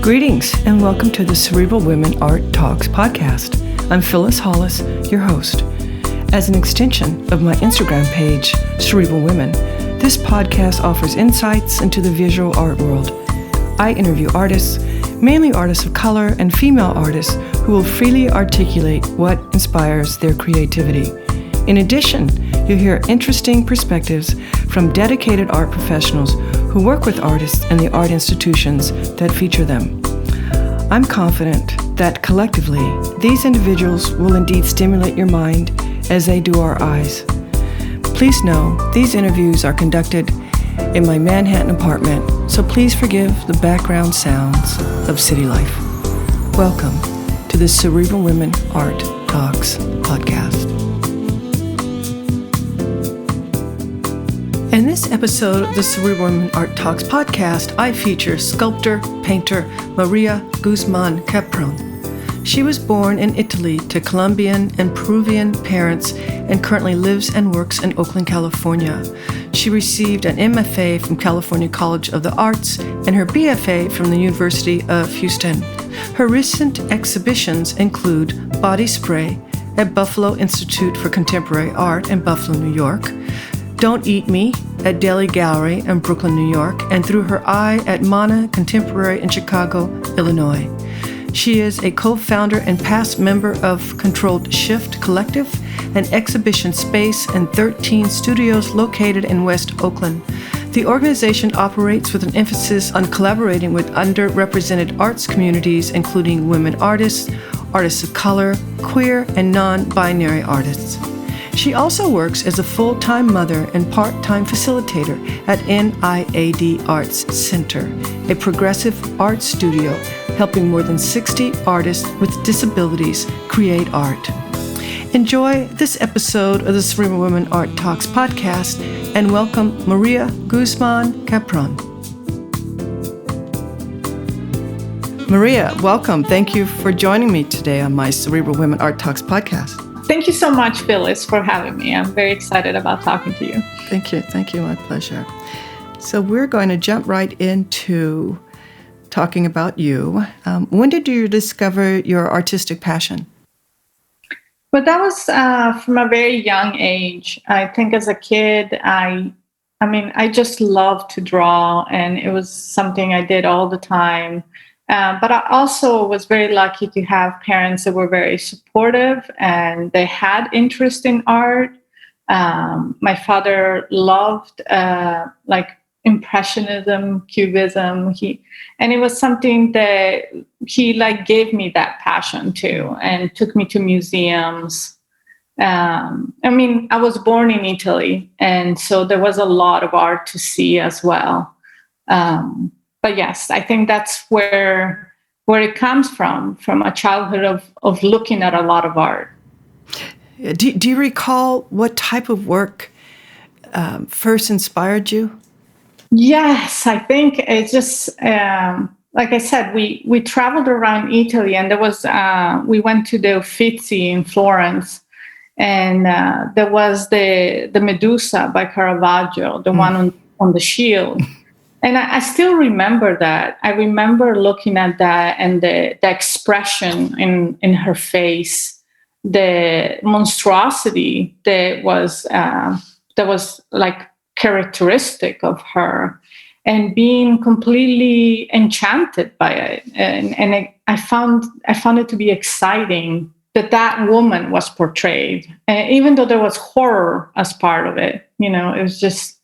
Greetings and welcome to the Cerebral Women Art Talks podcast. I'm Phyllis Hollis, your host. As an extension of my Instagram page, Cerebral Women, this podcast offers insights into the visual art world. I interview artists, mainly artists of color and female artists, who will freely articulate what inspires their creativity. In addition, you'll hear interesting perspectives from dedicated art professionals who work with artists and the art institutions that feature them. I'm confident that collectively, these individuals will indeed stimulate your mind as they do our eyes. Please know, these interviews are conducted in my Manhattan apartment, so please forgive the background sounds of city life. Welcome to the Cerebral Women Art Talks podcast. In this episode of the Cerebral Women Art Talks podcast, I feature sculptor, painter Maria Guzman Capron. She was born in Italy to Colombian and Peruvian parents and currently lives and works in Oakland, California. She received an MFA from California College of the Arts and her BFA from the University of Houston. Her recent exhibitions include Body Spray at Buffalo Institute for Contemporary Art in Buffalo, New York, Don't Eat Me at Deli Gallery in Brooklyn, New York, and Through Her Eye at Mana Contemporary in Chicago, Illinois. She is a co-founder and past member of Controlled Shift Collective, an exhibition space and 13 studios located in West Oakland. The organization operates with an emphasis on collaborating with underrepresented arts communities, including women artists, artists of color, queer, and non-binary artists. She also works as a full-time mother and part-time facilitator at NIAD Art Center, a progressive art studio helping more than 60 artists with disabilities create art. Enjoy this episode of the Cerebral Women Art Talks podcast and welcome Maria Guzman Capron. Maria, welcome. Thank you for joining me today on my Cerebral Women Art Talks podcast. Thank you so much, Phyllis, for having me. I'm very excited about talking to you. Thank you. Thank you. My pleasure. So we're going to jump right into talking about you. When did you discover your artistic passion? Well, that was from a very young age. I think as a kid, I just loved to draw, and it was something I did all the time. But I also was very lucky to have parents that were very supportive and they had interest in art. My father loved Impressionism, Cubism. And it was something that he gave me that passion to and took me to museums. I was born in Italy, and so there was a lot of art to see as well. But yes, I think that's where it comes from a childhood of looking at a lot of art. Do you recall what type of work first inspired you? Yes, I think it's just, like I said, we traveled around Italy, and there was, we went to the Uffizi in Florence, and there was the Medusa by Caravaggio, the one on the shield. And I still remember that. I remember looking at that and the expression in her face, the monstrosity that was characteristic of her, and being completely enchanted by it. And I found it to be exciting that woman was portrayed, and even though there was horror as part of it. It was just.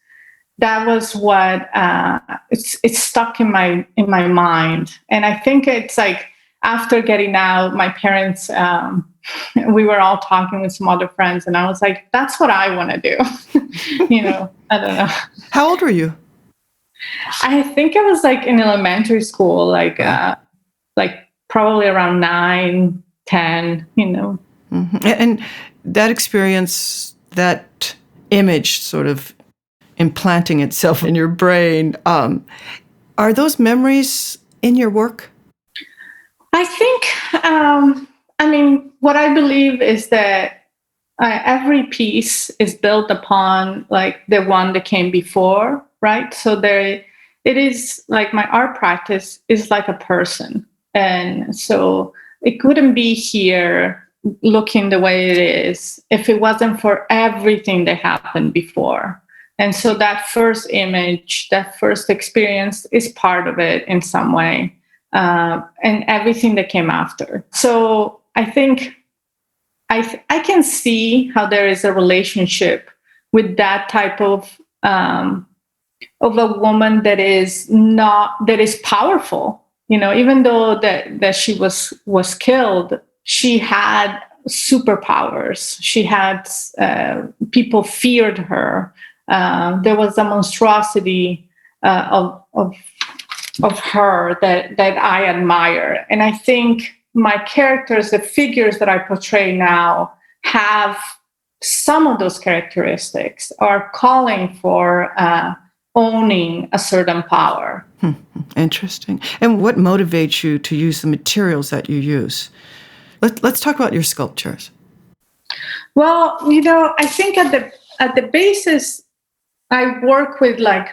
That was what it's stuck in my mind. And I think it's after getting out, my parents, we were all talking with some other friends, and I was like, that's what I want to do. I don't know. How old were you? I think I was in elementary school, probably around 9, 10, Mm-hmm. And that experience, that image sort of implanting itself in your brain. Are those memories in your work? I think, what I believe is that every piece is built upon the one that came before, right? So it is like my art practice is like a person. And so it couldn't be here looking the way it is if it wasn't for everything that happened before. And so that first image, that first experience is part of it in some way, and everything that came after. So I think I can see how there is a relationship with that type of a woman that is powerful. Even though that she was killed, she had superpowers. She had people feared her. There was a monstrosity of her that I admire, and I think my characters, the figures that I portray now, have some of those characteristics, are calling for owning a certain power. Interesting. And what motivates you to use the materials that you use? Let's talk about your sculptures. Well, I think at the basis, I work with like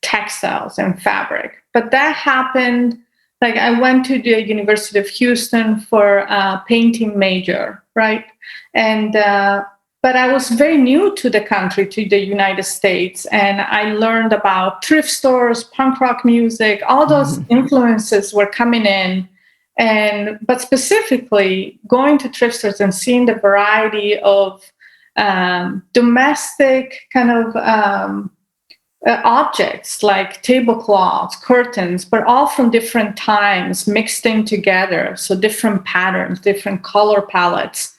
textiles and fabric, but that happened. Like I went to the University of Houston for a painting major, right? And but I was very new to the country, to the United States, and I learned about thrift stores, punk rock music, all those influences were coming in. But specifically going to thrift stores and seeing the variety of domestic kind of objects like tablecloths, curtains, but all from different times mixed in together. So different patterns, different color palettes.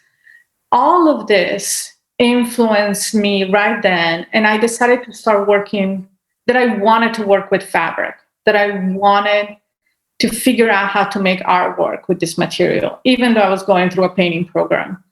All of this influenced me right then. And I decided to start working, that I wanted to work with fabric, that I wanted to figure out how to make artwork with this material, even though I was going through a painting program.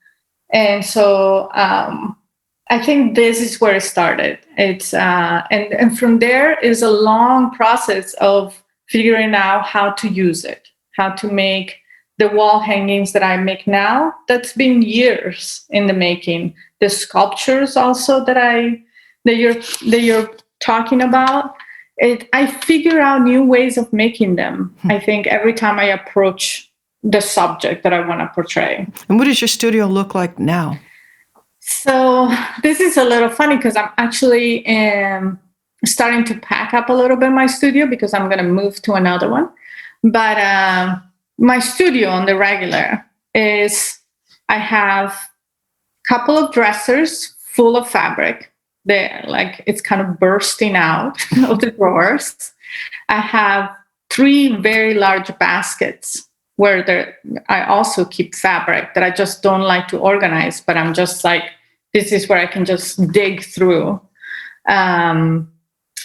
And so I think this is where it started. It's and from there is a long process of figuring out how to use it, how to make the wall hangings that I make now. That's been years in the making. The sculptures also that you're talking about. I figure out new ways of making them. I think every time I approach the subject that I want to portray. And what does your studio look like now? So this is a little funny because I'm actually starting to pack up a little bit my studio because I'm going to move to another one. But my studio on the regular is, I have a couple of dressers full of fabric. They're like, it's kind of bursting out of the drawers. I have 3 very large baskets where I also keep fabric that I just don't like to organize, but I'm just like, this is where I can just dig through. And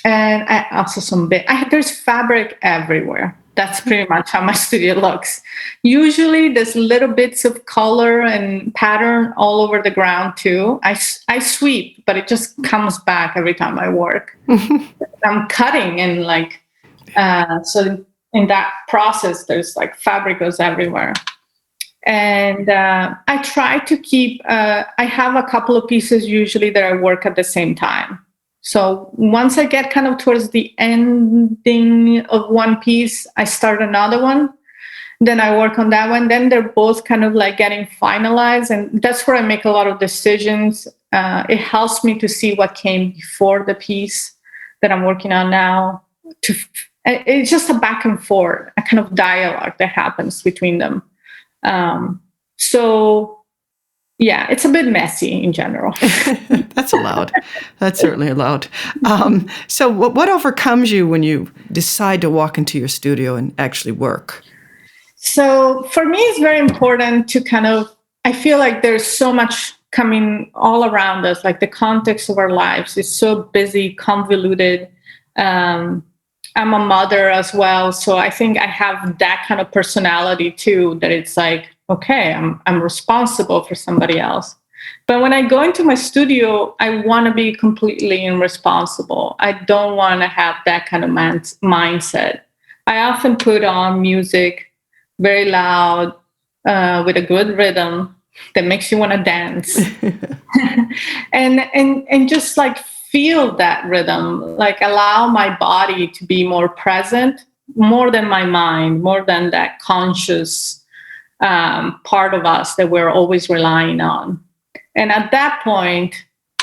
I also there's fabric everywhere. That's pretty much how my studio looks. Usually there's little bits of color and pattern all over the ground too. I sweep, but it just comes back every time I work. I'm cutting and like, so in that process, there's like fabric goes everywhere. And I try to keep, I have a couple of pieces usually that I work at the same time. So once I get kind of towards the ending of one piece, I start another one. Then I work on that one. Then they're both kind of like getting finalized. And that's where I make a lot of decisions. It helps me to see what came before the piece that I'm working on now. It's just a back and forth, a kind of dialogue that happens between them. So yeah, it's a bit messy in general. That's allowed. That's certainly allowed. So what overcomes you when you decide to walk into your studio and actually work? So for me, it's very important to kind of, I feel like there's so much coming all around us, like the context of our lives is so busy, convoluted. I'm a mother as well. So I think I have that kind of personality too, that it's like, okay, I'm responsible for somebody else. But when I go into my studio, I want to be completely irresponsible. I don't want to have that kind of mindset. I often put on music very loud, with a good rhythm that makes you want to dance. and just like feel that rhythm, like allow my body to be more present, more than my mind, more than that conscious part of us that we're always relying on. And at that point,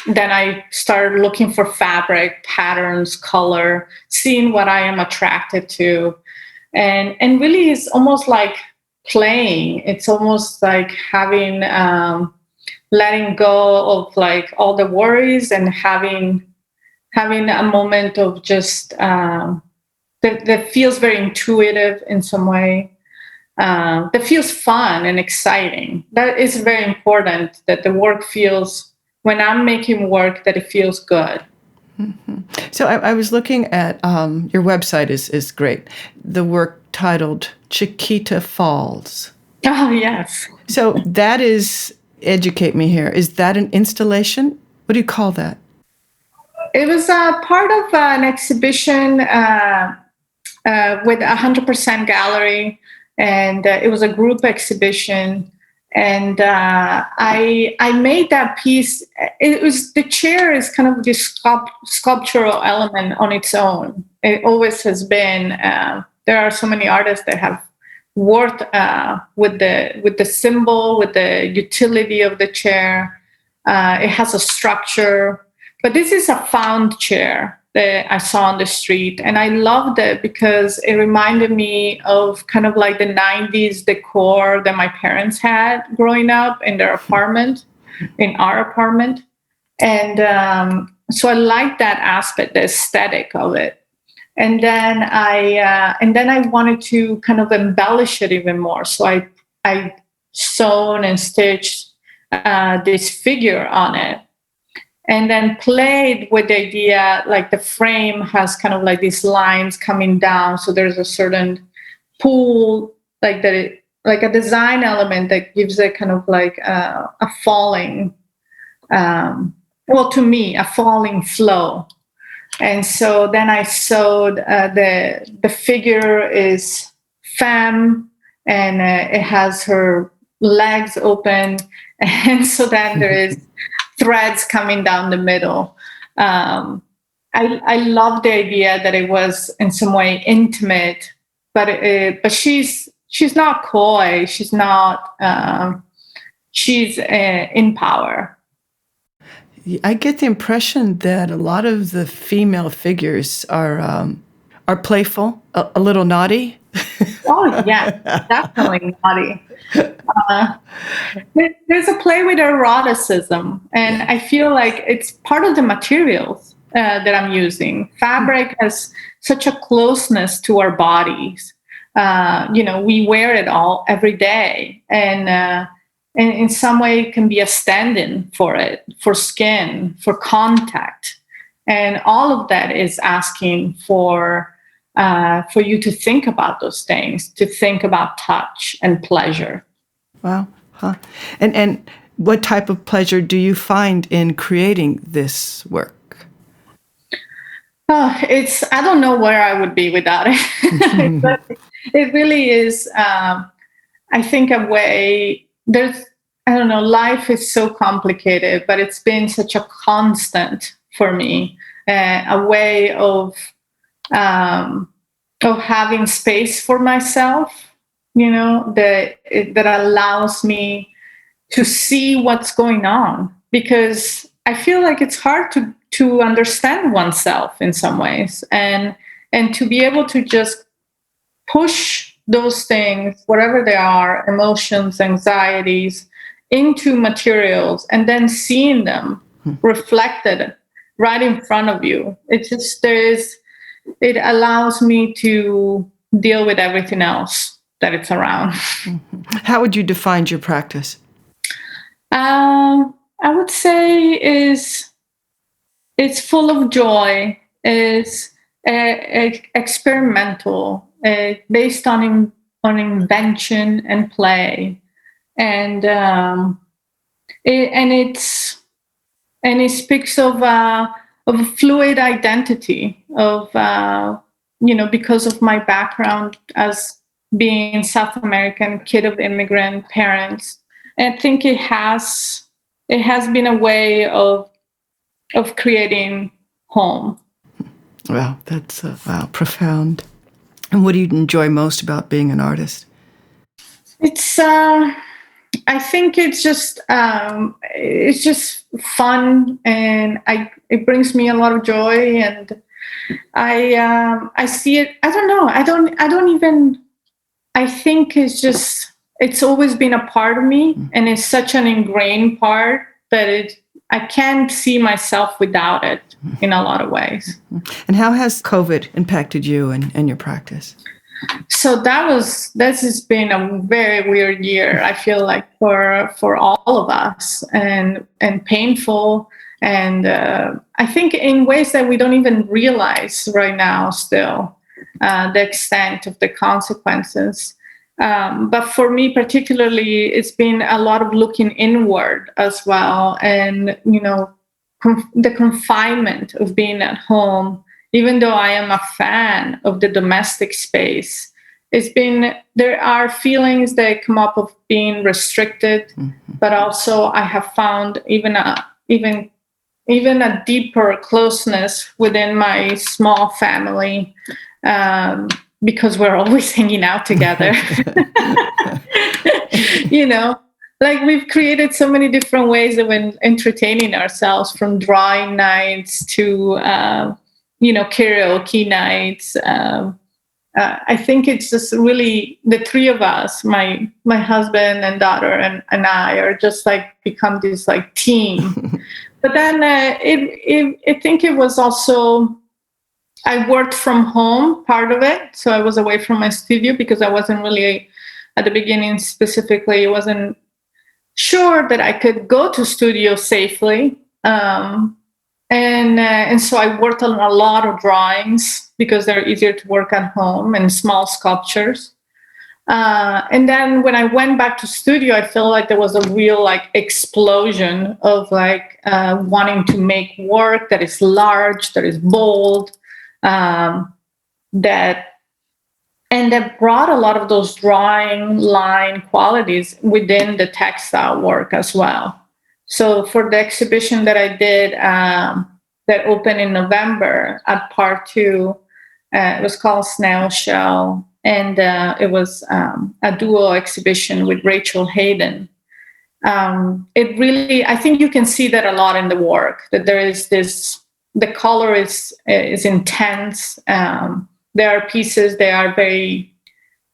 then I started looking for fabric, patterns, color, seeing what I am attracted to. And really it's almost like playing. It's almost like having, letting go of like all the worries and having a moment of just, that feels very intuitive in some way. That feels fun and exciting. That is very important, that the work feels, when I'm making work, that it feels good. Mm-hmm. So I was looking at your website is great. The work titled Chiquita Falls. Oh, yes. So that is, educate me here, is that an installation? What do you call that? It was part of an exhibition with 100% gallery, and it was a group exhibition. And I made that piece. It was, the chair is kind of this sculptural element on its own. It always has been. There are so many artists that have worked with the symbol, with the utility of the chair. It has a structure, but this is a found chair that I saw on the street. And I loved it because it reminded me of kind of like the 90s decor that my parents had growing up in their apartment, in our apartment. And so I liked that aspect, the aesthetic of it. And then I wanted to kind of embellish it even more. So I sewn and stitched this figure on it. And then played with the idea, like the frame has kind of like these lines coming down. So there's a certain pull, like that, like a design element that gives it kind of like a falling, well, to me, a falling flow. And so then I sewed, the figure is femme, and it has her legs open. And so then there is threads coming down the middle. I love the idea that it was in some way intimate, but she's not coy. She's not. She's in power. I get the impression that a lot of the female figures are playful, a little naughty. Oh yeah, definitely naughty. There's a play with eroticism, and I feel like it's part of the materials that I'm using. Fabric has such a closeness to our bodies. We wear it all every day, and in some way it can be a stand-in for it, for skin, for contact, and all of that is asking for you to think about those things, to think about touch and pleasure. Wow. Huh. And what type of pleasure do you find in creating this work? I don't know where I would be without it. But it really is, I think, a way. I don't know, life is so complicated, but it's been such a constant for me, a way of having space for myself, that allows me to see what's going on, because I feel like it's hard to understand oneself in some ways, and to be able to just push those things, whatever they are, emotions, anxieties, into materials, and then seeing them reflected right in front of you. It allows me to deal with everything else that it's around. How would you define your practice? I would say it's full of joy. It's experimental, based on invention and play, and it speaks of a fluid identity of because of my background as being South American, kid of immigrant parents. And I think it has been a way of creating home. Wow, that's wow, profound. And what do you enjoy most about being an artist? It's I think it's just fun, and it brings me a lot of joy, and I see it. I don't know. I don't even. I think it's always been a part of me, and it's such an ingrained part that I can't see myself without it in a lot of ways. And how has COVID impacted you and your practice? So this has been a very weird year. I feel like for all of us, and painful, and I think in ways that we don't even realize right now still the extent of the consequences. But for me particularly, it's been a lot of looking inward as well, and the confinement of being at home. Even though I am a fan of the domestic space, there are feelings that come up of being restricted, but also I have found even a deeper closeness within my small family, because we're always hanging out together. Like we've created so many different ways of entertaining ourselves, from drawing nights to karaoke nights. I think it's just really the three of us, my husband and daughter and I, are just like become this like team. But then I think it was also, I worked from home, part of it. So I was away from my studio because I wasn't really, at the beginning specifically, wasn't sure that I could go to studio safely. And so I worked on a lot of drawings because they're easier to work at home, and small sculptures. And then when I went back to studio, I feel like there was a real like explosion of like wanting to make work that is large, that is bold, that brought a lot of those drawing line qualities within the textile work as well. So for the exhibition that I did, that opened in November at Part 2, it was called Snail Shell, and it was a duo exhibition with Rachel Hayden. It really, I think you can see that a lot in the work, that there is the color is intense. There are pieces that are very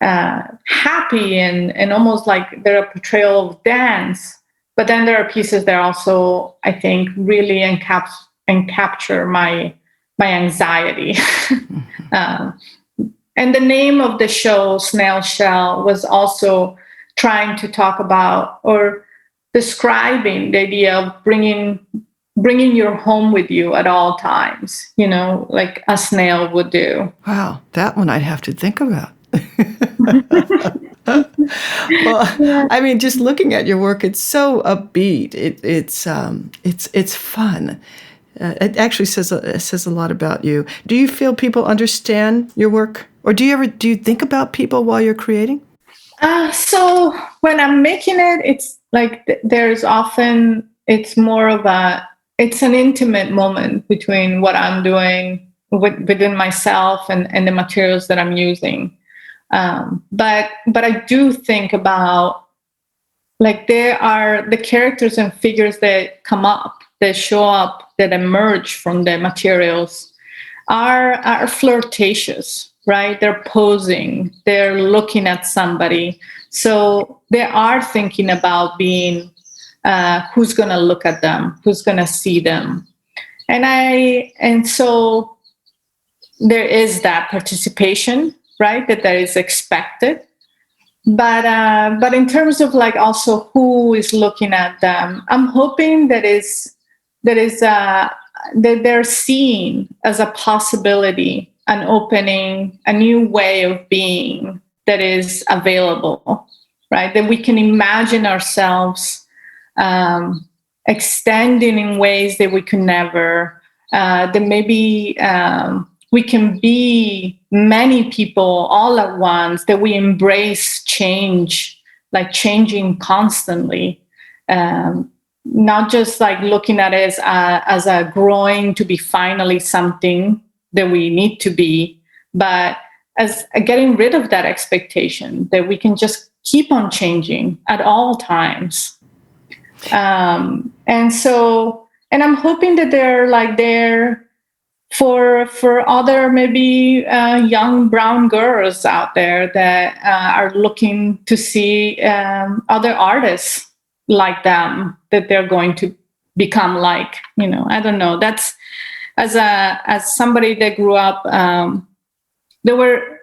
happy and almost like they're a portrayal of dance. But then there are pieces that also, I think, really capture my anxiety. And the name of the show, Snail Shell, was also trying to talk about or describing the idea of bringing your home with you at all times, like a snail would do. Wow, that one I'd have to think about. Well, yeah. I mean, just looking at your work, it's so upbeat. It's fun. It actually says a lot about you. Do you feel people understand your work, or do you think about people while you're creating? So when I'm making it, it's like it's more of it's an intimate moment between what I'm doing within myself and the materials that I'm using. But I do think about, like, there are the characters and figures that come up, that show up, that emerge from the materials are flirtatious, right? They're posing, they're looking at somebody. So they are thinking about being, who's going to look at them, who's going to see them. And so there is that participation, right, that is expected. But in terms of like also who is looking at them, I'm hoping that they're seen as a possibility, an opening, a new way of being that is available, right? That we can imagine ourselves extending in ways that we could never, that maybe we can be many people all at once, that we embrace change, like changing constantly. not just like looking at it as a growing to be finally something that we need to be, but as getting rid of that expectation that we can just keep on changing at all times. And I'm hoping that they're like there for other maybe young brown girls out there that are looking to see other artists like them that they're going to become like. I don't know. That's as somebody that grew up, they were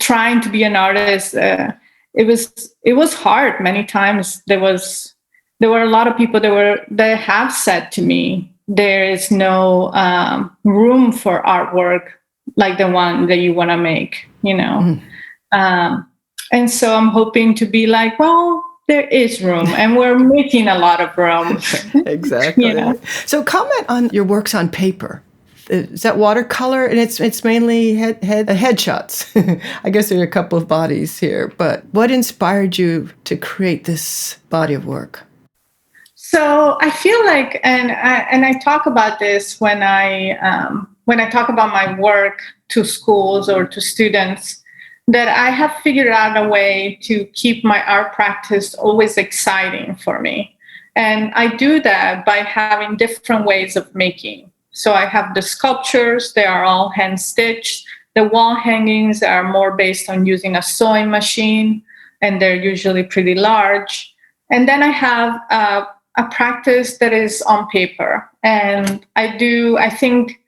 trying to be an artist. It was hard many times. There were a lot of people that have said to me, there is no room for artwork like the one that you want to make, and so I'm hoping to be like, well, there is room, and we're making a lot of room. Exactly. So comment on your works on paper. Is that watercolor? And it's mainly headshots. I guess there are a couple of bodies here, but what inspired you to create this body of work? So I feel like, and I talk about this when I talk about my work to schools or to students, that I have figured out a way to keep my art practice always exciting for me. And I do that by having different ways of making. So I have the sculptures, they are all hand stitched. The wall hangings are more based on using a sewing machine, and they're usually pretty large. And then I have a practice that is on paper. And I think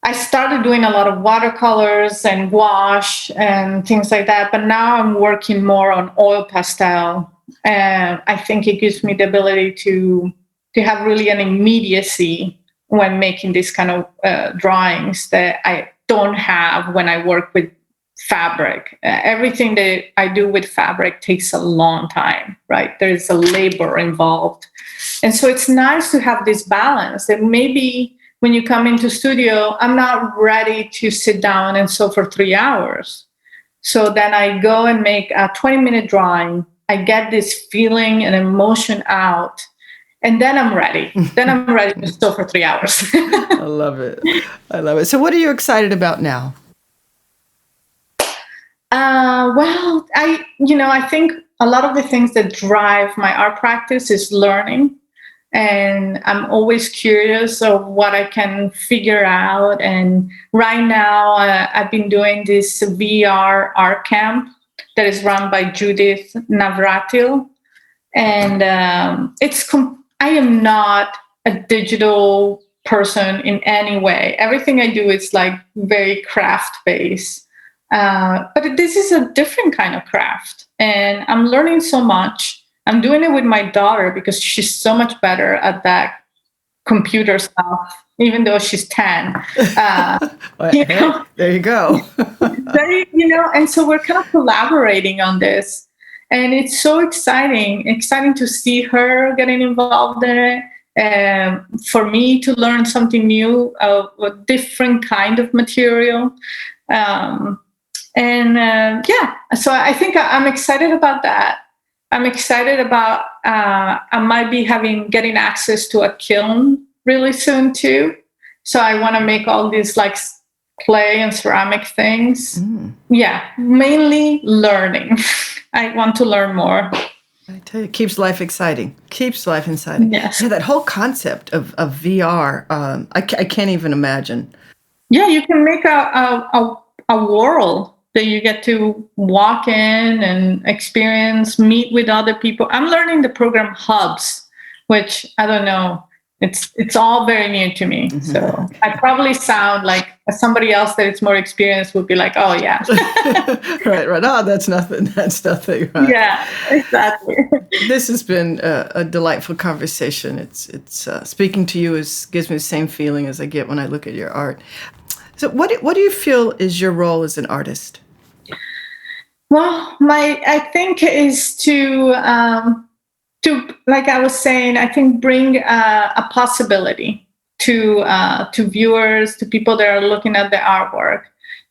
I started doing a lot of watercolors and gouache and things like that, but now I'm working more on oil pastel. And I think it gives me the ability to have really an immediacy when making these kind of drawings that I don't have when I work with fabric. Everything that I do with fabric takes a long time, right? There's a labor involved. And so it's nice to have this balance that maybe when you come into studio, I'm not ready to sit down and sew for 3 hours. So then I go and make a 20-minute drawing. I get this feeling and emotion out, and then I'm ready. Then I'm ready to sew for 3 hours. I love it. I love it. So what are you excited about now? Well, I think a lot of the things that drive my art practice is learning. And I'm always curious of what I can figure out. And right now, I've been doing this VR art camp that is run by Judith Navratil. And I am not a digital person in any way. Everything I do is like very craft-based. But this is a different kind of craft. And I'm learning so much. I'm doing it with my daughter because she's so much better at that computer stuff, even though she's 10. There you go. And so we're kind of collaborating on this. And it's so exciting to see her getting involved in it. For me to learn something new, a different kind of material. So I think I'm excited about that. I'm excited about, I might be getting access to a kiln really soon too. So I want to make all these like clay and ceramic things. Yeah, mainly learning. I want to learn more. I tell you, it keeps life exciting. Keeps life exciting. Yes. Yeah, that whole concept of VR, I can't even imagine. Yeah, you can make a world that you get to walk in and experience, meet with other people. I'm learning the program Hubs, which I don't know. It's all very new to me. Mm-hmm. So I probably sound like somebody else that is more experienced would be like, oh yeah. Right. Oh, that's nothing. That's nothing. Right. Yeah, exactly. This has been a delightful conversation. It's speaking to you gives me the same feeling as I get when I look at your art. So what do you feel is your role as an artist? Well, I think is to like I was saying, I think bring a possibility to viewers, to people that are looking at the artwork,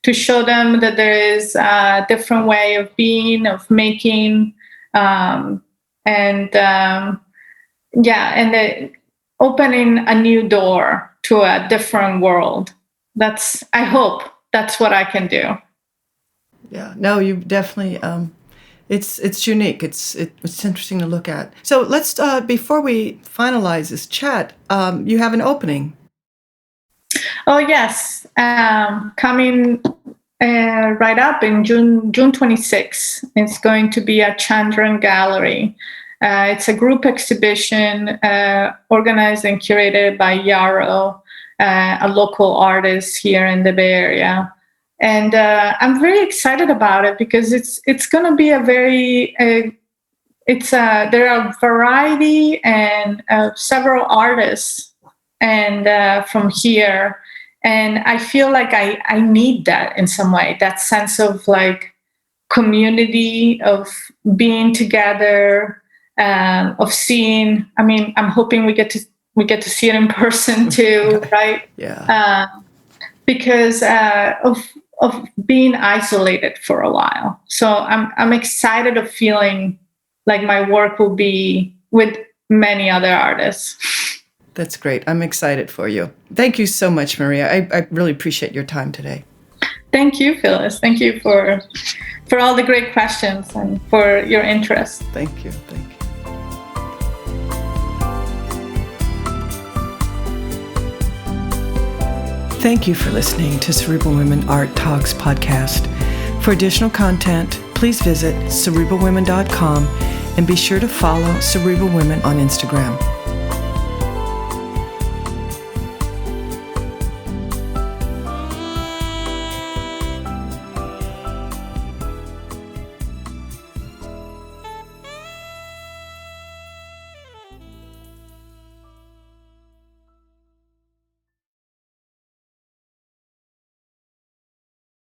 to show them that there is a different way of being, of making, and yeah, and opening a new door to a different world. I hope that's what I can do. Yeah, no, you definitely, it's unique. It's interesting to look at. So let's, before we finalize this chat, you have an opening. Oh, yes. Coming right up in June 26th. It's going to be at Chandran Gallery. It's a group exhibition organized and curated by Yarrow, a local artist here in the Bay Area. And I'm very excited about it because it's going to be a very, there are a variety and several artists and from here. And I feel like I need that in some way, that sense of like community, of being together, of seeing. I mean, I'm hoping we get to see it in person too, right? Yeah. Because of being isolated for a while. So I'm excited of feeling like my work will be with many other artists. That's great. I'm excited for you. Thank you so much, Maria. I really appreciate your time today. Thank you, Phyllis. Thank you for all the great questions and for your interest. Thank you. Thank you. Thank you for listening to Cerebral Women Art Talks podcast. For additional content, please visit cerebralwomen.com and be sure to follow Cerebral Women on Instagram.